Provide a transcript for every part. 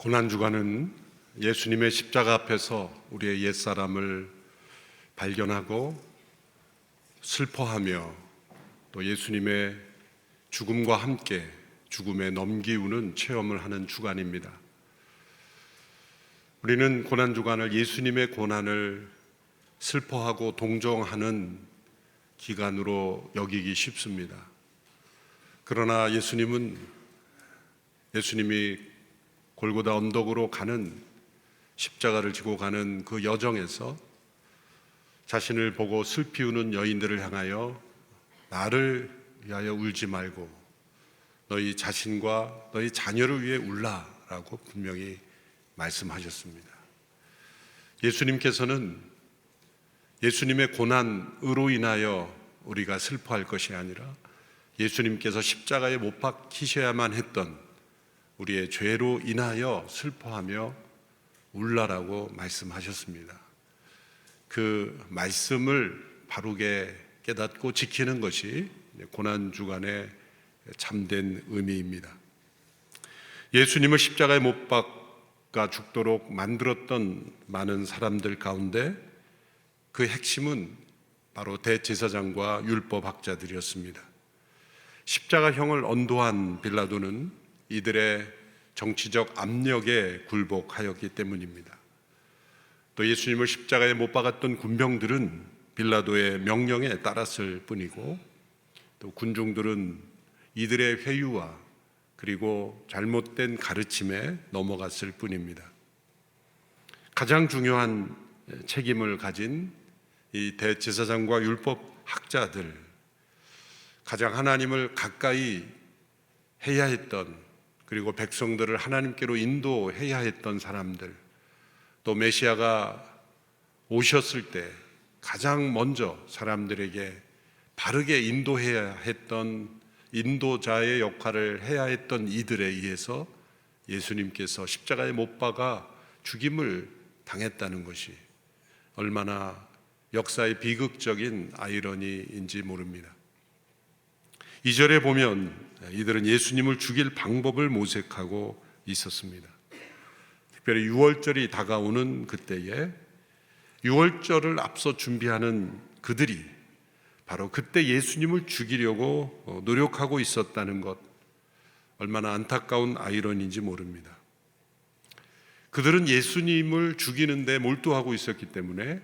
고난주간은 예수님의 십자가 앞에서 우리의 옛사람을 발견하고 슬퍼하며 또 예수님의 죽음과 함께 죽음에 넘기우는 체험을 하는 주간입니다. 우리는 고난주간을 예수님의 고난을 슬퍼하고 동정하는 기간으로 여기기 쉽습니다. 그러나 예수님이 골고다 언덕으로 가는 십자가를 지고 가는 그 여정에서 자신을 보고 슬피 우는 여인들을 향하여 나를 위하여 울지 말고 너희 자신과 너희 자녀를 위해 울라라고 분명히 말씀하셨습니다. 예수님께서는 예수님의 고난으로 인하여 우리가 슬퍼할 것이 아니라 예수님께서 십자가에 못 박히셔야만 했던 우리의 죄로 인하여 슬퍼하며 울라라고 말씀하셨습니다. 그 말씀을 바르게 깨닫고 지키는 것이 고난주간의 참된 의미입니다. 예수님을 십자가에 못 박아 죽도록 만들었던 많은 사람들 가운데 그 핵심은 바로 대제사장과 율법학자들이었습니다. 십자가형을 언도한 빌라도는 이들의 정치적 압력에 굴복하였기 때문입니다. 또 예수님을 십자가에 못 박았던 군병들은 빌라도의 명령에 따랐을 뿐이고 또 군중들은 이들의 회유와 그리고 잘못된 가르침에 넘어갔을 뿐입니다. 가장 중요한 책임을 가진 이 대제사장과 율법학자들, 가장 하나님을 가까이 해야 했던, 그리고 백성들을 하나님께로 인도해야 했던 사람들, 또 메시아가 오셨을 때 가장 먼저 사람들에게 바르게 인도해야 했던 인도자의 역할을 해야 했던 이들에 의해서 예수님께서 십자가에 못 박아 죽임을 당했다는 것이 얼마나 역사의 비극적인 아이러니인지 모릅니다. 2절에 보면 이들은 예수님을 죽일 방법을 모색하고 있었습니다. 특별히 유월절이 다가오는 그때에 유월절을 앞서 준비하는 그들이 바로 그때 예수님을 죽이려고 노력하고 있었다는 것, 얼마나 안타까운 아이러니인지 모릅니다. 그들은 예수님을 죽이는데 몰두하고 있었기 때문에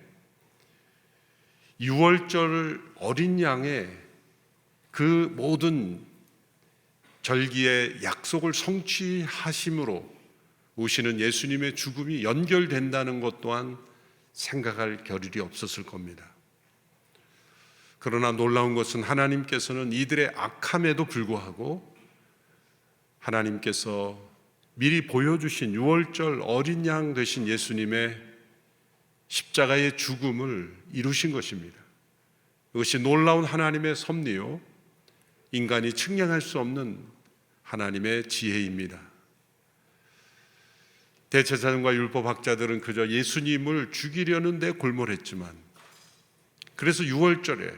유월절 어린 양의 그 모든 절기의 약속을 성취하심으로 오시는 예수님의 죽음이 연결된다는 것 또한 생각할 겨를이 없었을 겁니다. 그러나 놀라운 것은 하나님께서는 이들의 악함에도 불구하고 하나님께서 미리 보여주신 유월절 어린 양 되신 예수님의 십자가의 죽음을 이루신 것입니다. 이것이 놀라운 하나님의 섭리요, 인간이 측량할 수 없는 하나님의 지혜입니다. 대제사장과 율법학자들은 그저 예수님을 죽이려는 데 골몰했지만, 그래서 유월절에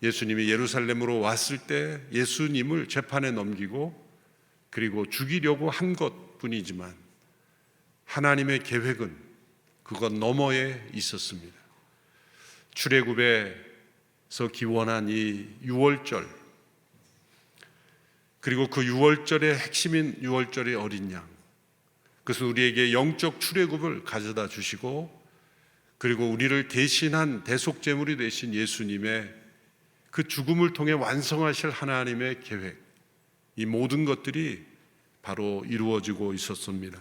예수님이 예루살렘으로 왔을 때 예수님을 재판에 넘기고 그리고 죽이려고 한 것뿐이지만 하나님의 계획은 그것 너머에 있었습니다. 출애굽에서 기원한 이 유월절, 그리고 그 유월절의 핵심인 유월절의 어린 양, 그것은 우리에게 영적 출애굽을 가져다 주시고 그리고 우리를 대신한 대속제물이 되신 예수님의 그 죽음을 통해 완성하실 하나님의 계획, 이 모든 것들이 바로 이루어지고 있었습니다.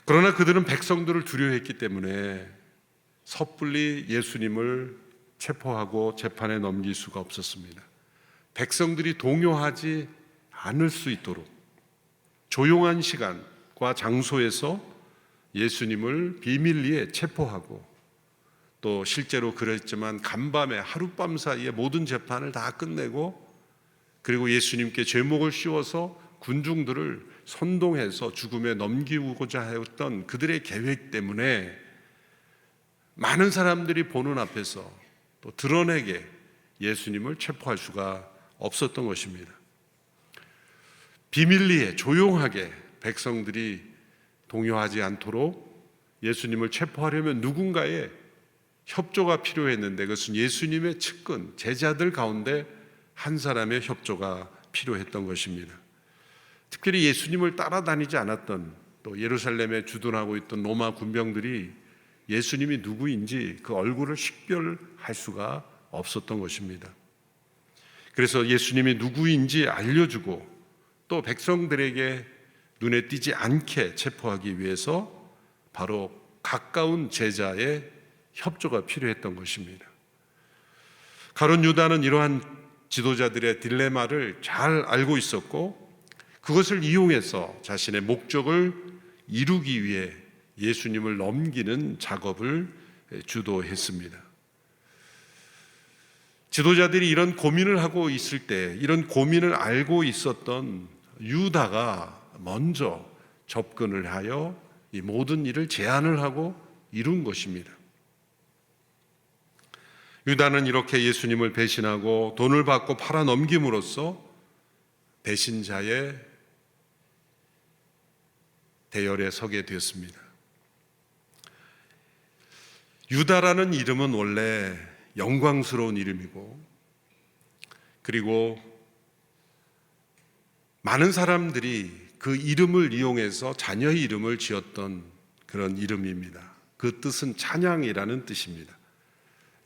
그러나 그들은 백성들을 두려워했기 때문에 섣불리 예수님을 체포하고 재판에 넘길 수가 없었습니다. 백성들이 동요하지 않을 수 있도록 조용한 시간과 장소에서 예수님을 비밀리에 체포하고, 또 실제로 그랬지만 간밤에 하룻밤 사이에 모든 재판을 다 끝내고 그리고 예수님께 제목을 씌워서 군중들을 선동해서 죽음에 넘기고자 했던 그들의 계획 때문에 많은 사람들이 보는 앞에서 또 드러내게 예수님을 체포할 수가 없었던 것입니다. 비밀리에 조용하게 백성들이 동요하지 않도록 예수님을 체포하려면 누군가의 협조가 필요했는데 그것은 예수님의 측근, 제자들 가운데 한 사람의 협조가 필요했던 것입니다. 특별히 예수님을 따라다니지 않았던 또 예루살렘에 주둔하고 있던 로마 군병들이 예수님이 누구인지 그 얼굴을 식별할 수가 없었던 것입니다. 그래서 예수님이 누구인지 알려주고 또 백성들에게 눈에 띄지 않게 체포하기 위해서 바로 가까운 제자의 협조가 필요했던 것입니다. 가룟 유다는 이러한 지도자들의 딜레마를 잘 알고 있었고 그것을 이용해서 자신의 목적을 이루기 위해 예수님을 넘기는 작업을 주도했습니다. 지도자들이 이런 고민을 하고 있을 때 이런 고민을 알고 있었던 유다가 먼저 접근을 하여 이 모든 일을 제안을 하고 이룬 것입니다. 유다는 이렇게 예수님을 배신하고 돈을 받고 팔아 넘김으로써 배신자의 대열에 서게 되었습니다. 유다라는 이름은 원래 영광스러운 이름이고 그리고 많은 사람들이 그 이름을 이용해서 자녀의 이름을 지었던 그런 이름입니다. 그 뜻은 찬양이라는 뜻입니다.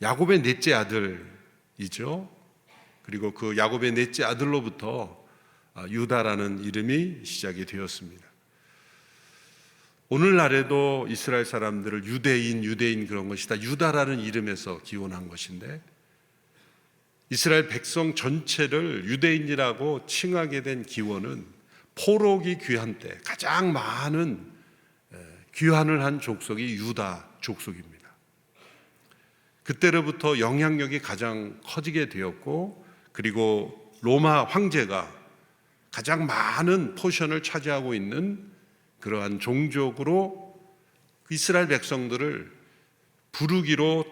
야곱의 넷째 아들이죠. 그리고 그 야곱의 넷째 아들로부터 유다라는 이름이 시작이 되었습니다. 오늘날에도 이스라엘 사람들을 유대인 그런 것이 다 유다라는 이름에서 기원한 것인데 이스라엘 백성 전체를 유대인이라고 칭하게 된 기원은 포로기 귀환 때 가장 많은 귀환을 한 족속이 유다 족속입니다. 그때로부터 영향력이 가장 커지게 되었고 그리고 로마 황제가 가장 많은 포션을 차지하고 있는 그러한 종족으로 이스라엘 백성들을 부르기로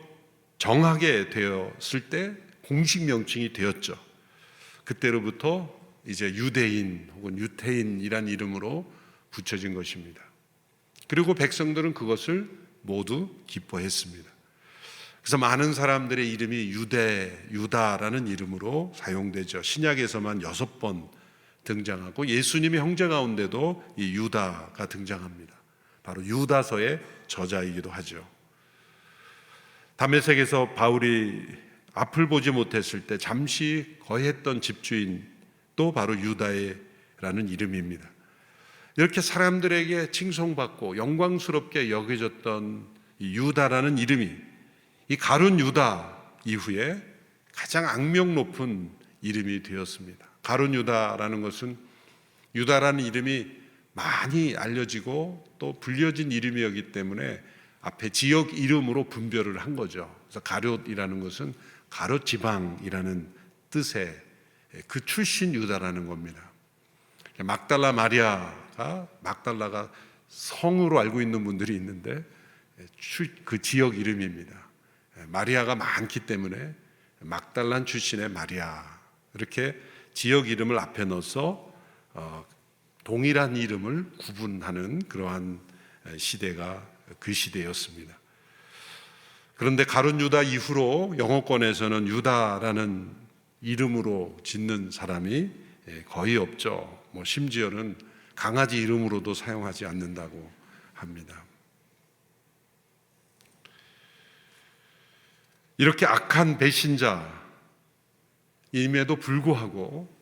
정하게 되었을 때 공식 명칭이 되었죠. 그때로부터 이제 유대인 혹은 유태인이란 이름으로 붙여진 것입니다. 그리고 백성들은 그것을 모두 기뻐했습니다. 그래서 많은 사람들의 이름이 유다라는 이름으로 사용되죠. 신약에서만 6번 등장하고 예수님의 형제 가운데도 이 유다가 등장합니다. 바로 유다서의 저자이기도 하죠. 다메섹에서 바울이 앞을 보지 못했을 때 잠시 거했던 집주인도 바로 유다라는 이름입니다. 이렇게 사람들에게 칭송받고 영광스럽게 여겨졌던 이 유다라는 이름이 이 가룟 유다 이후에 가장 악명 높은 이름이 되었습니다. 가룟 유다라는 것은 유다라는 이름이 많이 알려지고 또 불려진 이름이었기 때문에 앞에 지역 이름으로 분별을 한 거죠. 그래서 가룟이라는 것은 가룟 지방이라는 뜻의 그 출신 유다라는 겁니다. 막달라 막달라가 성으로 알고 있는 분들이 있는데 그 지역 이름입니다. 마리아가 많기 때문에 막달란 출신의 마리아 이렇게 지역 이름을 앞에 넣어서 동일한 이름을 구분하는 그러한 시대가 그 시대였습니다. 그런데 가룟 유다 이후로 영어권에서는 유다라는 이름으로 짓는 사람이 거의 없죠. 심지어는 강아지 이름으로도 사용하지 않는다고 합니다. 이렇게 악한 배신자임에도 불구하고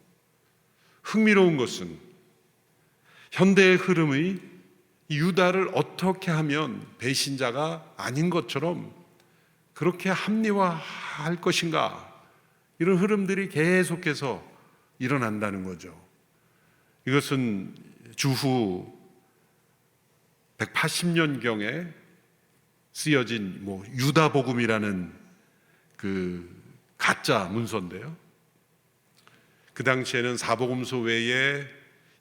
흥미로운 것은 현대의 흐름의 유다를 어떻게 하면 배신자가 아닌 것처럼 그렇게 합리화할 것인가, 이런 흐름들이 계속해서 일어난다는 거죠. 이것은 주후 180년경에 쓰여진 유다복음이라는 그 가짜 문서인데요. 그 당시에는 사복음서 외에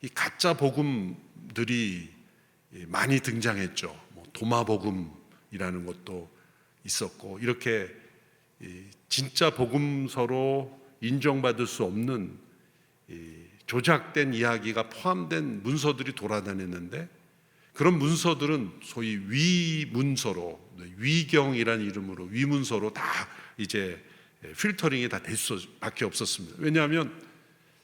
이 가짜 복음들이 많이 등장했죠. 도마복음이라는 것도 있었고, 이렇게 진짜 복음서로 인정받을 수 없는 조작된 이야기가 포함된 문서들이 돌아다녔는데, 그런 문서들은 소위 위문서로, 위경이라는 이름으로 위문서로 다 이제 필터링이 다 될 수밖에 없었습니다. 왜냐하면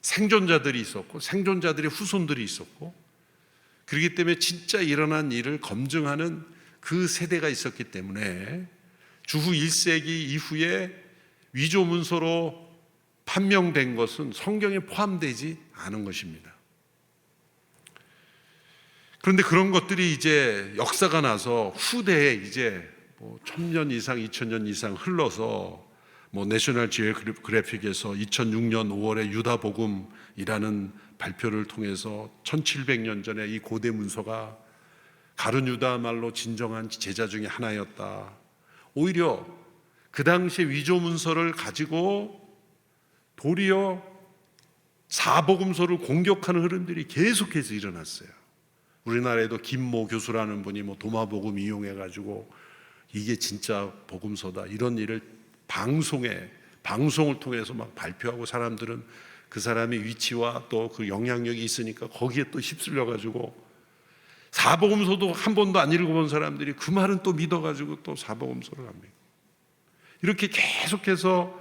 생존자들이 있었고 생존자들의 후손들이 있었고, 그렇기 때문에 진짜 일어난 일을 검증하는 그 세대가 있었기 때문에 주후 1세기 이후에 위조 문서로 판명된 것은 성경에 포함되지 않은 것입니다. 그런데 그런 것들이 이제 역사가 나서 후대에 이제 1000년 이상, 2000년 이상 흘러서 내셔널 지오그래픽에서 2006년 5월에 유다복음이라는 발표를 통해서 1700년 전에 이 고대 문서가 가룟 유다 말로 진정한 제자 중에 하나였다. 오히려 그 당시 위조 문서를 가지고 도리어 사복음서를 공격하는 흐름들이 계속해서 일어났어요. 우리나라에도 김모 교수라는 분이 도마복음 이용해가지고 이게 진짜 복음서다, 이런 일을 방송을 통해서 막 발표하고, 사람들은 그 사람의 위치와 또 그 영향력이 있으니까 거기에 또 휩쓸려가지고 사복음서도 한 번도 안 읽어본 사람들이 그 말은 또 믿어가지고 또 사복음서를 합니다. 이렇게 계속해서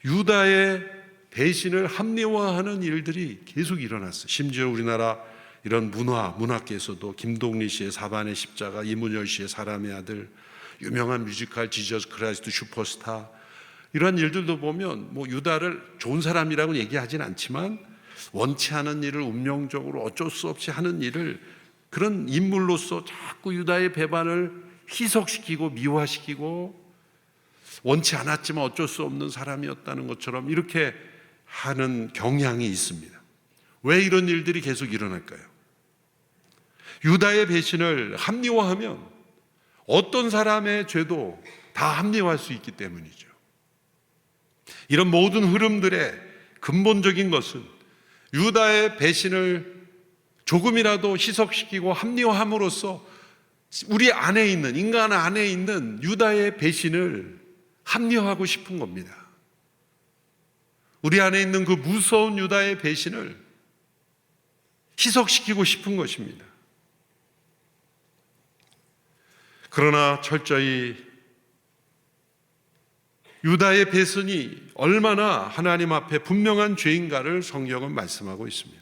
유다의 배신을 합리화하는 일들이 계속 일어났어요. 심지어 우리나라 이런 문학계에서도 김동리 씨의 사반의 십자가, 이문열 씨의 사람의 아들, 유명한 뮤지컬 지저스 크라이스트 슈퍼스타, 이런 일들도 보면 유다를 좋은 사람이라고 얘기하진 않지만 원치 않은 일을 운명적으로 어쩔 수 없이 하는 일을, 그런 인물로서 자꾸 유다의 배반을 희석시키고 미화시키고 원치 않았지만 어쩔 수 없는 사람이었다는 것처럼 이렇게 하는 경향이 있습니다. 왜 이런 일들이 계속 일어날까요? 유다의 배신을 합리화하면 어떤 사람의 죄도 다 합리화할 수 있기 때문이죠. 이런 모든 흐름들의 근본적인 것은 유다의 배신을 조금이라도 희석시키고 합리화함으로써 우리 안에 있는, 인간 안에 있는 유다의 배신을 합리화하고 싶은 겁니다. 우리 안에 있는 그 무서운 유다의 배신을 희석시키고 싶은 것입니다. 그러나 철저히 유다의 배신이 얼마나 하나님 앞에 분명한 죄인가를 성경은 말씀하고 있습니다.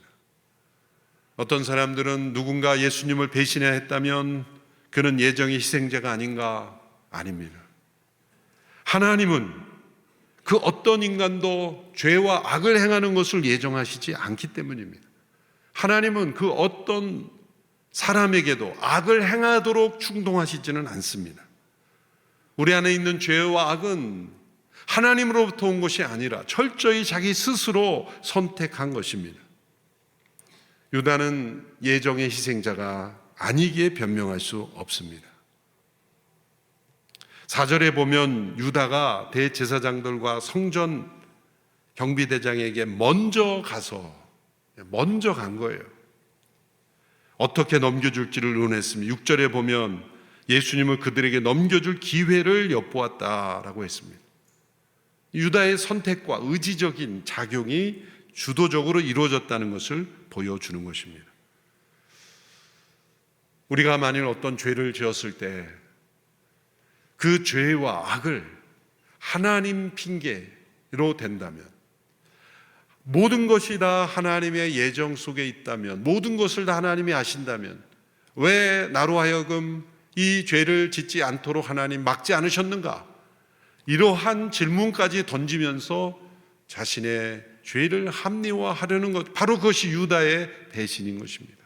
어떤 사람들은 누군가 예수님을 배신해야 했다면 그는 예정의 희생자가 아닌가? 아닙니다. 하나님은 그 어떤 인간도 죄와 악을 행하는 것을 예정하시지 않기 때문입니다. 하나님은 그 어떤 사람에게도 악을 행하도록 충동하시지는 않습니다. 우리 안에 있는 죄와 악은 하나님으로부터 온 것이 아니라 철저히 자기 스스로 선택한 것입니다. 유다는 예정의 희생자가 아니기에 변명할 수 없습니다. 4절에 보면 유다가 대제사장들과 성전 경비대장에게 먼저 간 거예요. 어떻게 넘겨줄지를 의논했습니다. 6절에 보면 예수님을 그들에게 넘겨줄 기회를 엿보았다라고 했습니다. 유다의 선택과 의지적인 작용이 주도적으로 이루어졌다는 것을 보여주는 것입니다. 우리가 만일 어떤 죄를 지었을 때 그 죄와 악을 하나님 핑계로 된다면, 모든 것이 다 하나님의 예정 속에 있다면, 모든 것을 다 하나님이 아신다면 왜 나로 하여금 이 죄를 짓지 않도록 하나님 막지 않으셨는가? 이러한 질문까지 던지면서 자신의 죄를 합리화하려는 것, 바로 그것이 유다의 배신인 것입니다.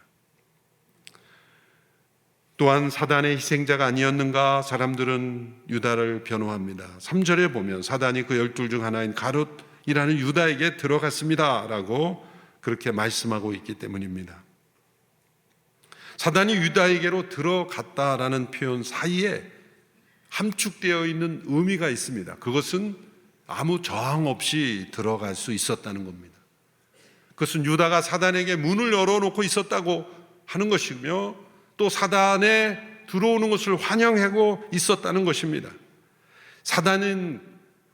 또한 사단의 희생자가 아니었는가? 사람들은 유다를 변호합니다. 3절에 보면 사단이 그 12 중 하나인 가룟이라는 유다에게 들어갔습니다 라고 그렇게 말씀하고 있기 때문입니다. 사단이 유다에게로 들어갔다라는 표현 사이에 함축되어 있는 의미가 있습니다. 그것은 아무 저항 없이 들어갈 수 있었다는 겁니다. 그것은 유다가 사단에게 문을 열어놓고 있었다고 하는 것이며, 또 사단에 들어오는 것을 환영하고 있었다는 것입니다. 사단은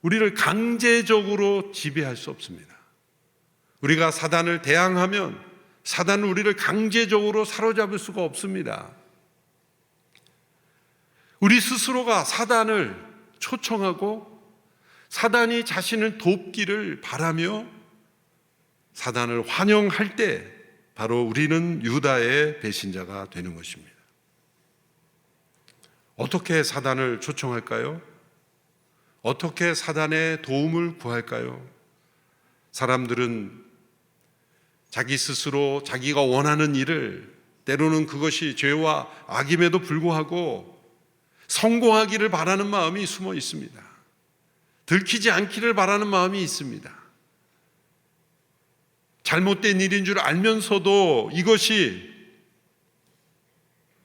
우리를 강제적으로 지배할 수 없습니다. 우리가 사단을 대항하면 사단은 우리를 강제적으로 사로잡을 수가 없습니다. 우리 스스로가 사단을 초청하고 사단이 자신을 돕기를 바라며 사단을 환영할 때 바로 우리는 유다의 배신자가 되는 것입니다. 어떻게 사단을 초청할까요? 어떻게 사단의 도움을 구할까요? 사람들은 자기 스스로 자기가 원하는 일을, 때로는 그것이 죄와 악임에도 불구하고 성공하기를 바라는 마음이 숨어 있습니다. 들키지 않기를 바라는 마음이 있습니다. 잘못된 일인 줄 알면서도 이것이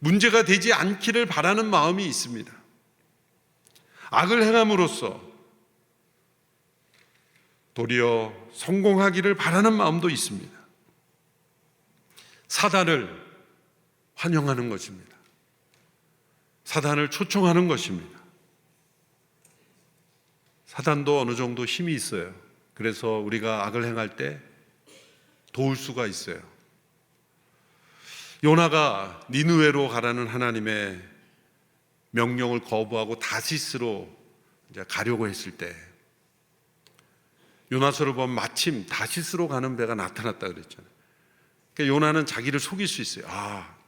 문제가 되지 않기를 바라는 마음이 있습니다. 악을 행함으로써 도리어 성공하기를 바라는 마음도 있습니다. 사단을 환영하는 것입니다. 사단을 초청하는 것입니다. 사단도 어느 정도 힘이 있어요. 그래서 우리가 악을 행할 때 도울 수가 있어요. 요나가 니느웨로 가라는 하나님의 명령을 거부하고 다시스로 가려고 했을 때 요나서를 보면 마침 다시스로 가는 배가 나타났다 그랬잖아요. 그러니까 요나는 자기를 속일 수 있어요.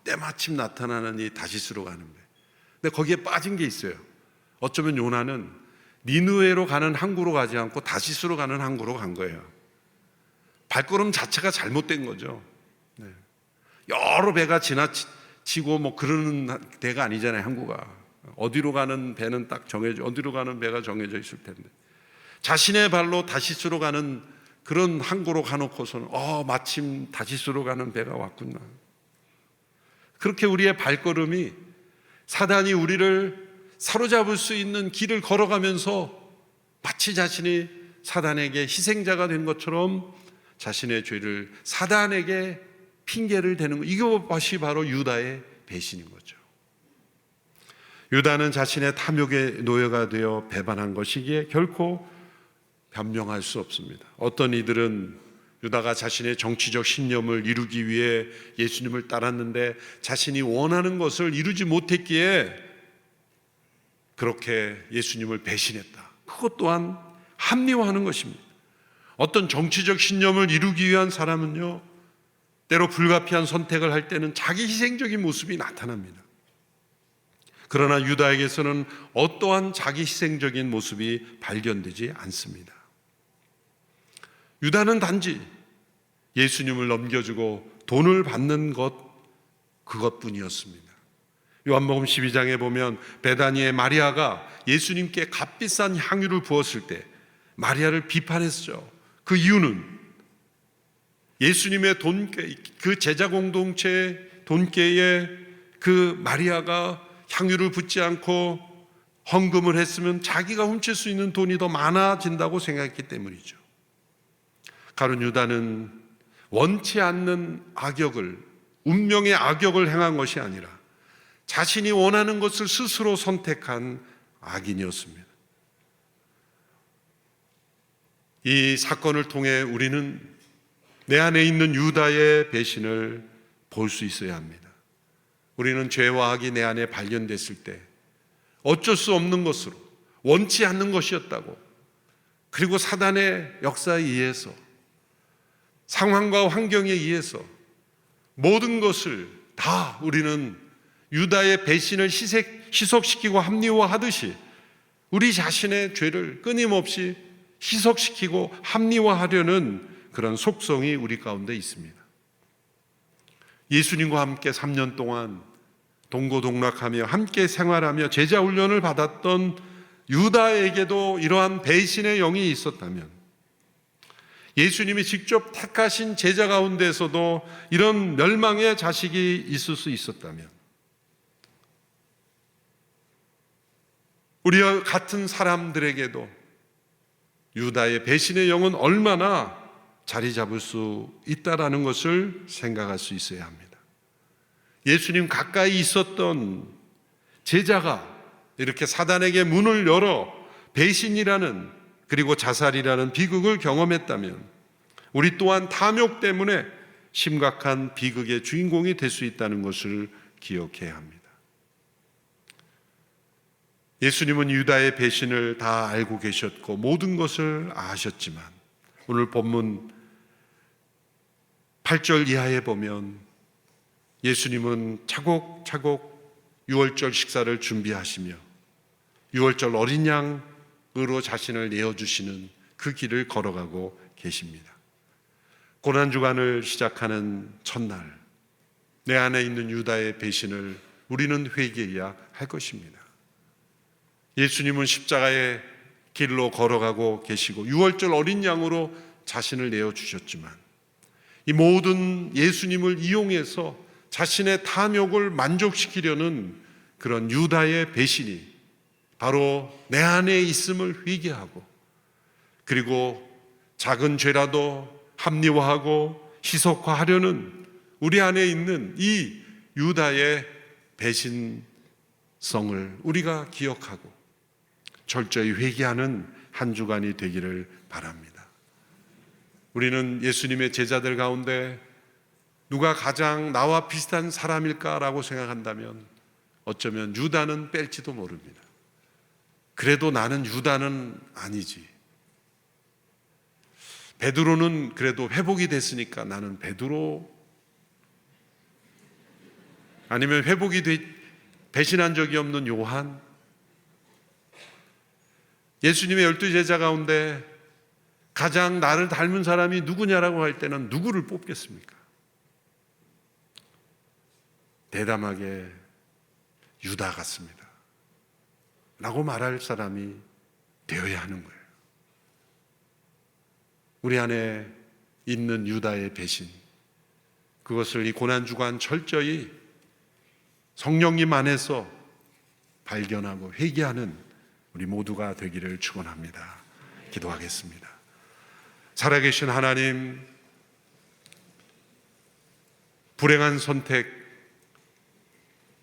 때마침 나타나는 이 다시스로 가는 배. 근데 거기에 빠진 게 있어요. 어쩌면 요나는 니느웨로 가는 항구로 가지 않고 다시스로 가는 항구로 간 거예요. 발걸음 자체가 잘못된 거죠. 네. 여러 배가 지나치고 뭐 그러는 데가 아니잖아요, 항구가. 어디로 가는 배는 딱 어디로 가는 배가 정해져 있을 텐데. 자신의 발로 다시스로 가는 그런 항구로 가놓고서는 마침 다시스로 가는 배가 왔구나. 그렇게 우리의 발걸음이 사단이 우리를 사로잡을 수 있는 길을 걸어가면서 마치 자신이 사단에게 희생자가 된 것처럼 자신의 죄를 사단에게 핑계를 대는 것, 이것이 바로 유다의 배신인 거죠. 유다는 자신의 탐욕의 노예가 되어 배반한 것이기에 결코 변명할 수 없습니다. 어떤 이들은 유다가 자신의 정치적 신념을 이루기 위해 예수님을 따랐는데 자신이 원하는 것을 이루지 못했기에 그렇게 예수님을 배신했다. 그것 또한 합리화하는 것입니다. 어떤 정치적 신념을 이루기 위한 사람은요, 때로 불가피한 선택을 할 때는 자기 희생적인 모습이 나타납니다. 그러나 유다에게서는 어떠한 자기 희생적인 모습이 발견되지 않습니다. 유다는 단지 예수님을 넘겨주고 돈을 받는 그것뿐이었습니다. 요한복음 12장에 보면 베다니의 마리아가 예수님께 값비싼 향유를 부었을 때 마리아를 비판했죠. 그 이유는 예수님의 돈깨, 그 제자 공동체의 돈깨에 그 마리아가 향유를 붓지 않고 헌금을 했으면 자기가 훔칠 수 있는 돈이 더 많아진다고 생각했기 때문이죠. 가룟 유다는 원치 않는 악역을, 운명의 악역을 행한 것이 아니라 자신이 원하는 것을 스스로 선택한 악인이었습니다. 이 사건을 통해 우리는 내 안에 있는 유다의 배신을 볼 수 있어야 합니다. 우리는 죄와 악이 내 안에 발견됐을 때 어쩔 수 없는 것으로, 원치 않는 것이었다고, 그리고 사단의 역사에 의해서, 상황과 환경에 의해서 모든 것을 다 우리는 유다의 배신을 희석시키고 합리화하듯이 우리 자신의 죄를 끊임없이 희석시키고 합리화하려는 그런 속성이 우리 가운데 있습니다. 예수님과 함께 3년 동안 동고동락하며 함께 생활하며 제자 훈련을 받았던 유다에게도 이러한 배신의 영이 있었다면, 예수님이 직접 택하신 제자 가운데서도 이런 멸망의 자식이 있을 수 있었다면, 우리와 같은 사람들에게도 유다의 배신의 영은 얼마나 자리 잡을 수 있다라는 것을 생각할 수 있어야 합니다. 예수님 가까이 있었던 제자가 이렇게 사단에게 문을 열어 배신이라는, 그리고 자살이라는 비극을 경험했다면 우리 또한 탐욕 때문에 심각한 비극의 주인공이 될 수 있다는 것을 기억해야 합니다. 예수님은 유다의 배신을 다 알고 계셨고 모든 것을 아셨지만 오늘 본문 8절 이하에 보면 예수님은 차곡차곡 유월절 식사를 준비하시며 유월절 어린 양으로 자신을 내어주시는 그 길을 걸어가고 계십니다. 고난주간을 시작하는 첫날, 내 안에 있는 유다의 배신을 우리는 회개해야 할 것입니다. 예수님은 십자가의 길로 걸어가고 계시고 유월절 어린 양으로 자신을 내어주셨지만 이 모든 예수님을 이용해서 자신의 탐욕을 만족시키려는 그런 유다의 배신이 바로 내 안에 있음을 회개하고 그리고 작은 죄라도 합리화하고 희석화하려는 우리 안에 있는 이 유다의 배신성을 우리가 기억하고 철저히 회개하는 한 주간이 되기를 바랍니다. 우리는 예수님의 제자들 가운데 누가 가장 나와 비슷한 사람일까라고 생각한다면 어쩌면 유다는 뺄지도 모릅니다. 그래도 나는 유다는 아니지. 베드로는 그래도 회복이 됐으니까 나는 베드로, 아니면 배신한 적이 없는 요한. 예수님의 12제자 가운데 가장 나를 닮은 사람이 누구냐라고 할 때는 누구를 뽑겠습니까? 대담하게 유다 같습니다 라고 말할 사람이 되어야 하는 거예요. 우리 안에 있는 유다의 배신, 그것을 이 고난주간 철저히 성령님 안에서 발견하고 회개하는 우리 모두가 되기를 축원합니다. 기도하겠습니다. 살아계신 하나님, 불행한 선택,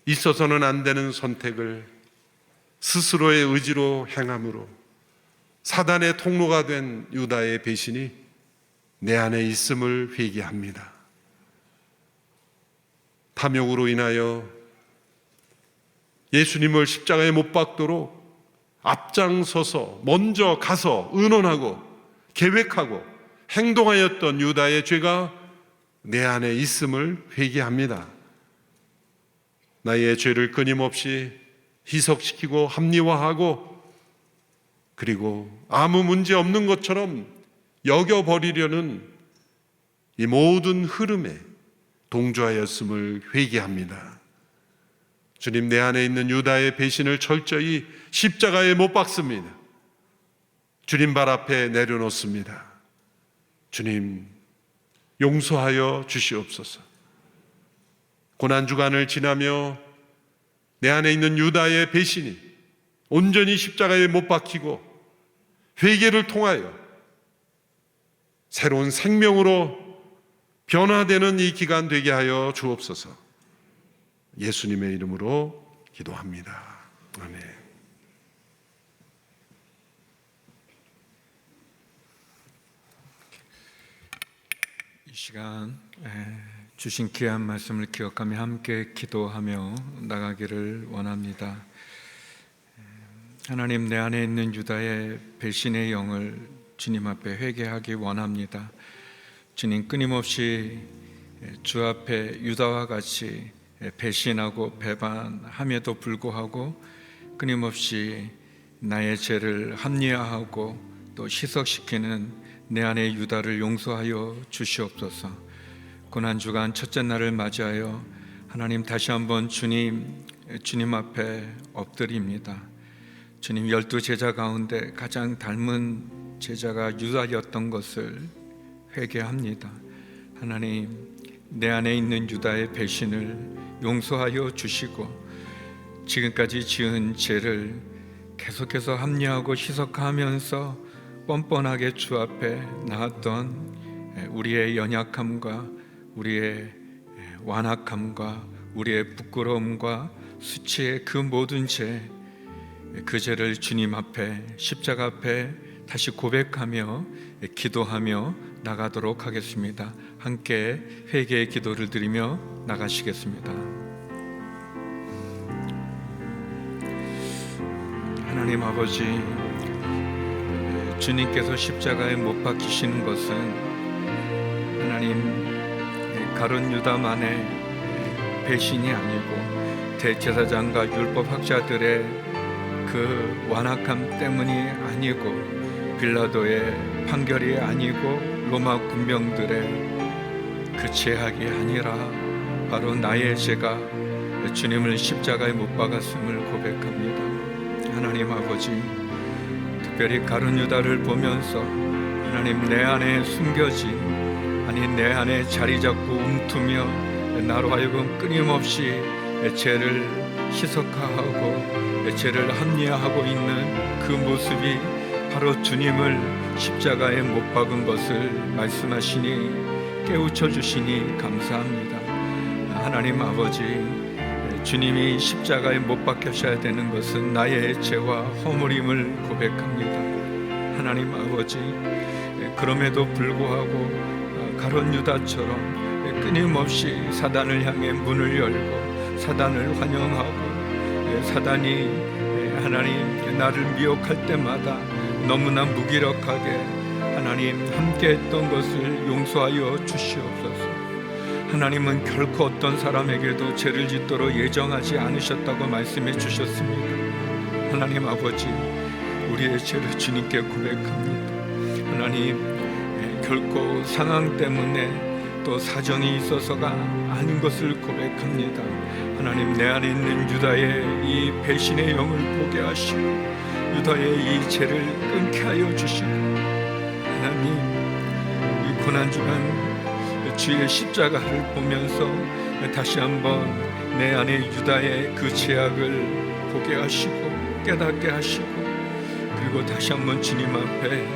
있어서는 안 되는 선택을 스스로의 의지로 행함으로 사단의 통로가 된 유다의 배신이 내 안에 있음을 회개합니다. 탐욕으로 인하여 예수님을 십자가에 못 박도록 앞장서서 먼저 가서 의논하고 계획하고 행동하였던 유다의 죄가 내 안에 있음을 회개합니다. 나의 죄를 끊임없이 희석시키고 합리화하고 그리고 아무 문제 없는 것처럼 여겨버리려는 이 모든 흐름에 동조하였음을 회개합니다. 주님, 내 안에 있는 유다의 배신을 철저히 십자가에 못 박습니다. 주님 발 앞에 내려놓습니다. 주님, 용서하여 주시옵소서. 고난주간을 지나며 내 안에 있는 유다의 배신이 온전히 십자가에 못 박히고 회개를 통하여 새로운 생명으로 변화되는 이 기간 되게 하여 주옵소서. 예수님의 이름으로 기도합니다. 아멘. 이 시간 주신 귀한 말씀을 기억하며 함께 기도하며 나가기를 원합니다. 하나님, 내 안에 있는 유다의 배신의 영을 주님 앞에 회개하기 원합니다. 주님, 끊임없이 주 앞에 유다와 같이 배신하고 배반함에도 불구하고 끊임없이 나의 죄를 합리화하고 또 희석시키는 내 안의 유다를 용서하여 주시옵소서. 고난주간 첫째 날을 맞이하여 하나님 다시 한번 주님 앞에 엎드립니다. 주님, 12제자 가운데 가장 닮은 제자가 유다였던 것을 회개합니다. 하나님, 내 안에 있는 유다의 배신을 용서하여 주시고 지금까지 지은 죄를 계속해서 합리화하고 희석하면서 뻔뻔하게 주 앞에 나왔던 우리의 연약함과 우리의 완악함과 우리의 부끄러움과 수치의 그 모든 죄, 그 죄를 주님 앞에 십자가 앞에 다시 고백하며 기도하며 나가도록 하겠습니다. 함께 회개의 기도를 드리며 나가시겠습니다. 하나님 아버지, 주님께서 십자가에 못 박히시는 것은 하나님 가룟 유다만의 배신이 아니고 대제사장과 율법학자들의 그 완악함 때문이 아니고 빌라도의 판결이 아니고 로마 군병들의 그 제약이 아니라 바로 나의 죄가 주님을 십자가에 못 박았음을 고백합니다. 하나님 아버지, 특별히 가룟 유다를 보면서 하나님 내 안에 숨겨진 내 안에 자리 잡고 움트며 나로 하여금 끊임없이 죄를 희석하고 죄를 합리화하고 있는 그 모습이 바로 주님을 십자가에 못 박은 것을 말씀하시니 깨우쳐 주시니 감사합니다. 하나님 아버지, 주님이 십자가에 못 박히셔야 되는 것은 나의 죄와 허물임을 고백합니다. 하나님 아버지, 그럼에도 불구하고 가룟 유다처럼 끊임없이 사단을 향해 문을 열고 사단을 환영하고 사단이 하나님 나를 미혹할 때마다 너무나 무기력하게 하나님 함께했던 것을 용서하여 주시옵소서. 하나님은 결코 어떤 사람에게도 죄를 짓도록 예정하지 않으셨다고 말씀해 주셨습니다. 하나님 아버지, 우리의 죄를 주님께 고백합니다. 하나님, 결코 상황 때문에 또 사정이 있어서가 아닌 것을 고백합니다. 하나님, 내 안에 있는 유다의 이 배신의 영을 보게 하시고 유다의 이 죄를 끊게 하여 주시고 하나님, 이 고난주간 주의 십자가를 보면서 다시 한번 내 안에 유다의 그 죄악을 보게 하시고 깨닫게 하시고 그리고 다시 한번 주님 앞에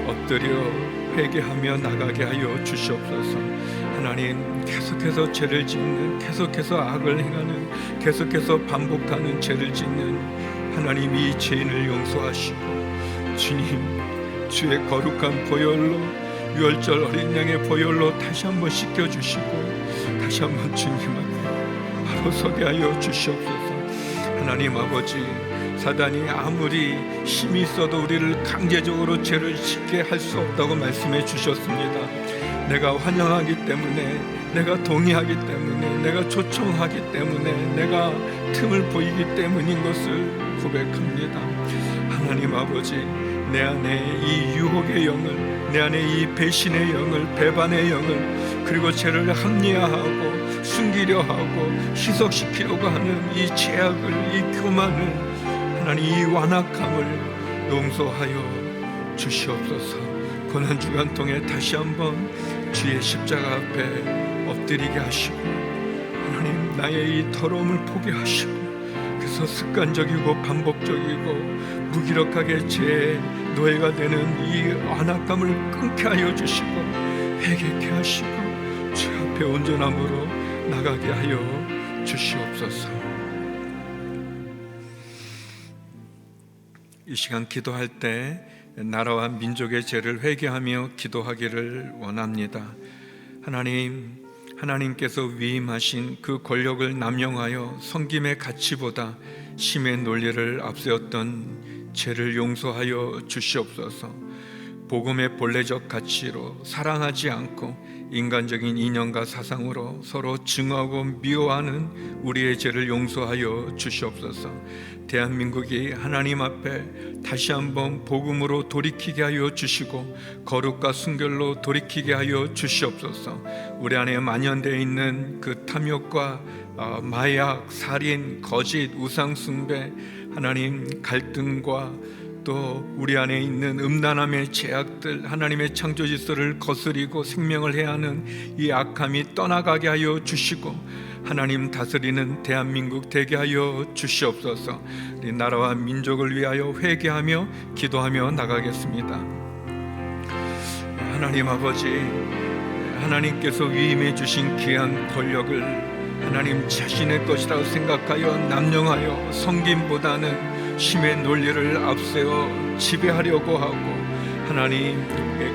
엎드려 회개하며 나가게 하여 주시옵소서. 하나님, 계속해서 죄를 짓는, 계속해서 악을 행하는, 계속해서 반복하는 죄를 짓는 하나님, 이 죄인을 용서하시고 주님, 주의 거룩한 보혈로, 유월절 어린 양의 보혈로 다시 한번 씻겨주시고 다시 한번 주님 앞에 바로 서게 하여 주시옵소서. 하나님 아버지, 사단이 아무리 힘이 있어도 우리를 강제적으로 죄를 짓게 할 수 없다고 말씀해 주셨습니다. 내가 환영하기 때문에, 내가 동의하기 때문에, 내가 초청하기 때문에, 내가 틈을 보이기 때문인 것을 고백합니다. 하나님 아버지, 내 안에 이 유혹의 영을, 내 안에 이 배신의 영을, 배반의 영을, 그리고 죄를 합리화하고 숨기려 하고 희석시키려고 하는 이 죄악을, 이 교만을, 하나님 이 완악함을 용서하여 주시옵소서. 고난주간 통해 다시 한번 주의 십자가 앞에 엎드리게 하시고 하나님, 나의 이 더러움을 보게 하시고 그래서 습관적이고 반복적이고 무기력하게 죄의 노예가 되는 이 완악함을 끊게 하여 주시고 회개케 하시고 주 앞에 온전함으로 나가게 하여 주시옵소서. 이 시간 기도할 때 나라와 민족의 죄를 회개하며 기도하기를 원합니다. 하나님, 하나님께서 위임하신 그 권력을 남용하여 섬김의 가치보다 힘의 논리를 앞세웠던 죄를 용서하여 주시옵소서. 복음의 본래적 가치로 사랑하지 않고 인간적인 이념과 사상으로 서로 증오하고 미워하는 우리의 죄를 용서하여 주시옵소서. 대한민국이 하나님 앞에 다시 한번 복음으로 돌이키게 하여 주시고 거룩과 순결로 돌이키게 하여 주시옵소서. 우리 안에 만연되어 있는 그 탐욕과 마약, 살인, 거짓, 우상숭배, 하나님 갈등과 또 우리 안에 있는 음란함의 죄악들, 하나님의 창조 질서를 거스리고 생명을 해하는 이 악함이 떠나가게 하여 주시고 하나님 다스리는 대한민국 되게 하여 주시옵소서. 우리 나라와 민족을 위하여 회개하며 기도하며 나가겠습니다. 하나님 아버지, 하나님께서 위임해 주신 귀한 권력을 하나님 자신의 것이라고 생각하여 남용하여 섬김보다는 힘의 논리를 앞세워 지배하려고 하고 하나님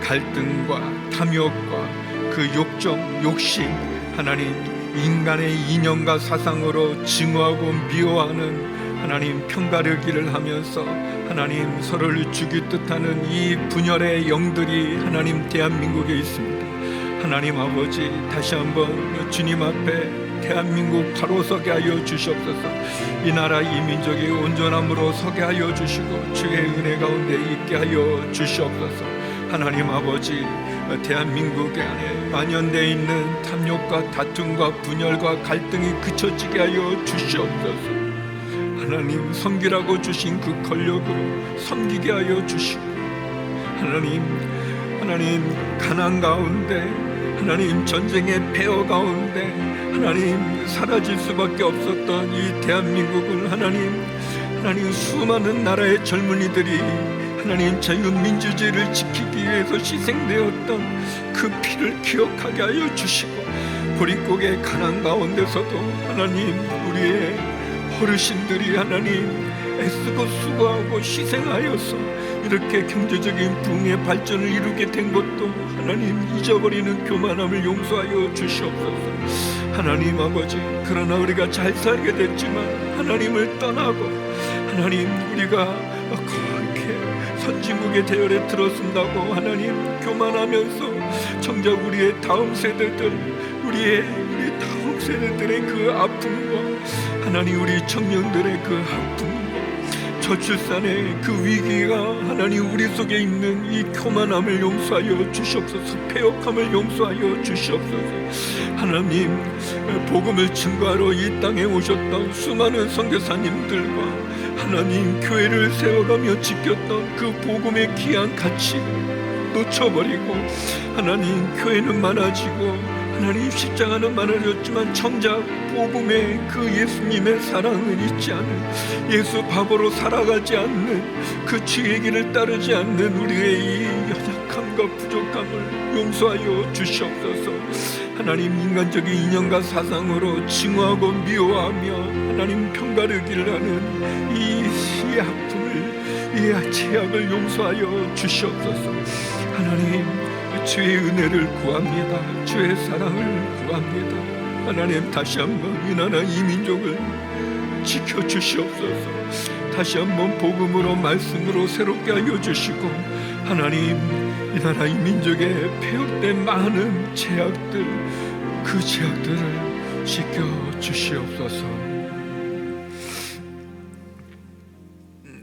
갈등과 탐욕과 그 욕정, 욕심, 하나님 인간의 이념과 사상으로 증오하고 미워하는 하나님 편가르기를 하면서 하나님 서로를 죽일 듯하는 이 분열의 영들이 하나님 대한민국에 있습니다. 하나님 아버지, 다시 한번 주님 앞에 대한민국 바로 서게 하여 주시옵소서. 이 나라 이 민족이 온전함으로 서게 하여 주시고 주의 은혜 가운데 있게 하여 주시옵소서. 하나님 아버지, 대한민국 안에 만연되어 있는 탐욕과 다툼과 분열과 갈등이 그쳐지게 하여 주시옵소서. 하나님 섬기라고 주신 그 권력으로 섬기게 하여 주시고, 하나님 가난 가운데, 하나님 전쟁의 폐허 가운데 하나님 사라질 수밖에 없었던 이 대한민국을 하나님 수많은 나라의 젊은이들이 하나님 자유민주주의를 지키기 위해서 희생되었던 그 피를 기억하게 하여 주시고, 보릿고개 가난 가운데서도 하나님 우리의 어르신들이 하나님 애쓰고 수고하고 희생하여서 이렇게 경제적인 부흥의 발전을 이루게 된 것도 하나님 잊어버리는 교만함을 용서하여 주시옵소서. 하나님 아버지, 그러나 우리가 잘 살게 됐지만 하나님을 떠나고 하나님 우리가 그렇게 선진국의 대열에 들어선다고 하나님 교만하면서 정작 우리의 다음 세대들, 우리 다음 세대들의 그 아픔과 하나님 우리 청년들의 그 아픔과 저출산의 그 위기가 하나님 우리 속에 있는 이 교만함을 용서하여 주시옵소서. 패역함을 용서하여 주시옵소서. 하나님 복음을 증거하러 이 땅에 오셨던 수많은 선교사님들과 하나님 교회를 세워가며 지켰던 그 복음의 귀한 가치 놓쳐버리고 하나님 교회는 많아지고 하나님 십자가는 많아졌지만 정작 복음의 그 예수님의 사랑은 있지 않은, 예수 바보로 살아가지 않는, 그 주의 길을 따르지 않는 우리의 이 연약함과 부족함을 용서하여 주시옵소서. 하나님 인간적인 인연과 사상으로 증오하고 미워하며 하나님 편가르기를 하는 이 아픔을, 이 죄악을 용서하여 주시옵소서. 하나님 주의 은혜를 구합니다. 주의 사랑을 구합니다. 하나님 다시 한번 이 나라 이 민족을 지켜주시옵소서. 다시 한번 복음으로 말씀으로 새롭게 하여 주시고 하나님 이 나라 이 민족에 폐역된 많은 죄악들, 그 죄악들을 지켜주시옵소서.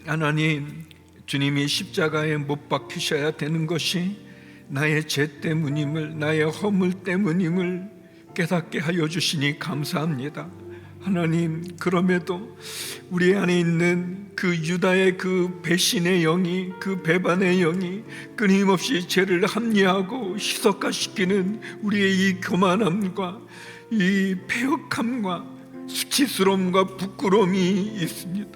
하나님, 주님이 십자가에 못 박히셔야 되는 것이 나의 죄 때문임을, 나의 허물 때문임을 깨닫게 하여 주시니 감사합니다. 하나님, 그럼에도 우리 안에 있는 그 유다의 그 배신의 영이, 그 배반의 영이 끊임없이 죄를 합리화하고 희석화시키는 우리의 이 교만함과 이 패역함과 수치스러움과 부끄러움이 있습니다.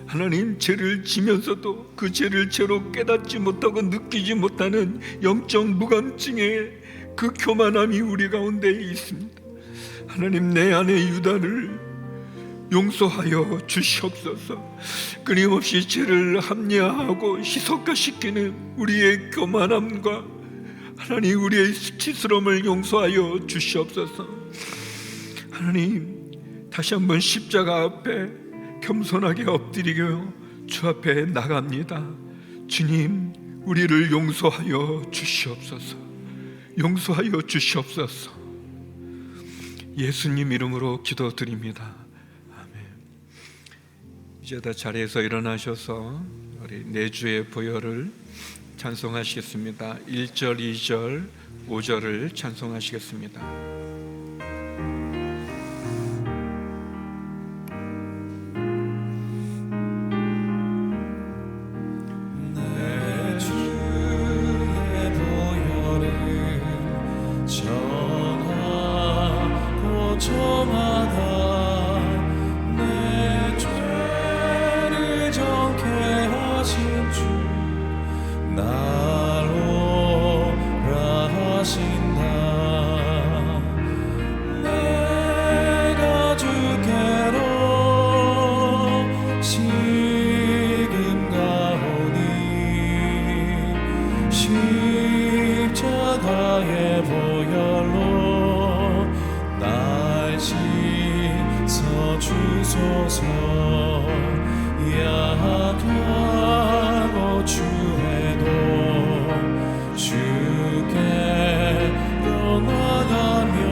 하나님, 죄를 지면서도 그 죄를 죄로 깨닫지 못하고 느끼지 못하는 영적 무감증의 그 교만함이 우리 가운데 있습니다. 하나님, 내 안의 유다를 용서하여 주시옵소서. 끊임없이 죄를 합리화하고 희석화시키는 우리의 교만함과 하나님 우리의 수치스러움을 용서하여 주시옵소서. 하나님, 다시 한번 십자가 앞에 겸손하게 엎드리며 주 앞에 나갑니다. 주님, 우리를 용서하여 주시옵소서. 용서하여 주시옵소서. 예수님 이름으로 기도드립니다. 아멘. 이제 다 자리에서 일어나셔서 우리 내주의 보혈을 찬송하시겠습니다. 1절, 2절, 5절을 찬송하시겠습니다. 나로 하신다. 주소서. 약하고 주에도 주께로 나가면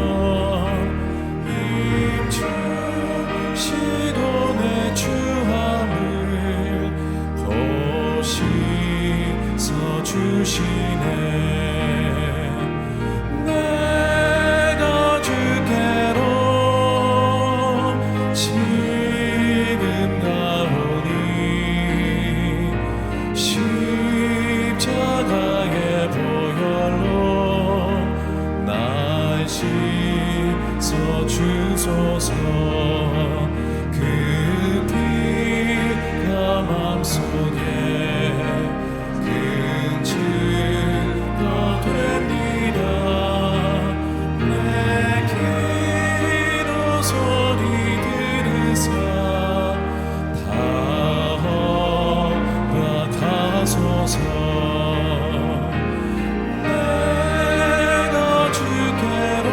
입주시도 내 주함을 보시서 주시네. 내가 주께로 지금 가오니 십자가의 보혈로 날 씻어 주소서. 그 피가 맘속에 근처가 됩니다. 내 기도 소리 들으사 다 허락하소서. 내가 주께로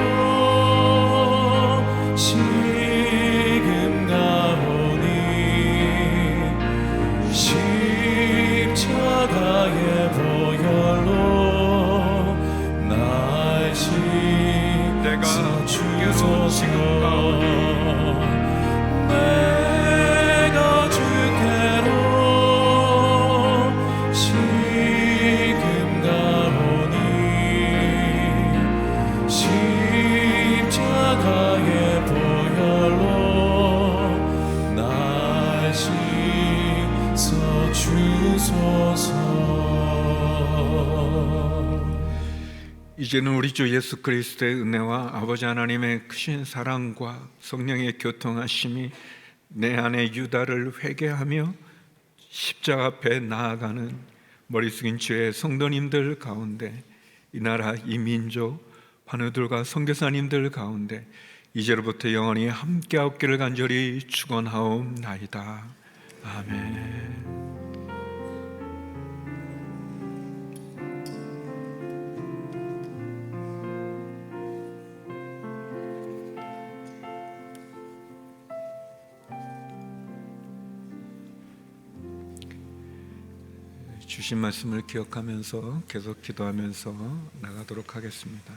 지금 가오니 십자가의 보혈로 날 내가 씻어 주께로 주소서. 지금 가오니 내가 주께로 지금 가오니 십자가의 보혈로 날 씻어 주소서. 이제는 우리 주 예수 그리스도의 은혜와 아버지 하나님의 크신 사랑과 성령의 교통하심이 내 안에 유다를 회개하며 십자가 앞에 나아가는 머리 숙인 주의 성도님들 가운데, 이 나라 이 민족 환우들과 선교사님들 가운데 이제로부터 영원히 함께 없기를 간절히 축원하옵나이다. 아멘. 주신 말씀을 기억하면서 계속 기도하면서 나가도록 하겠습니다.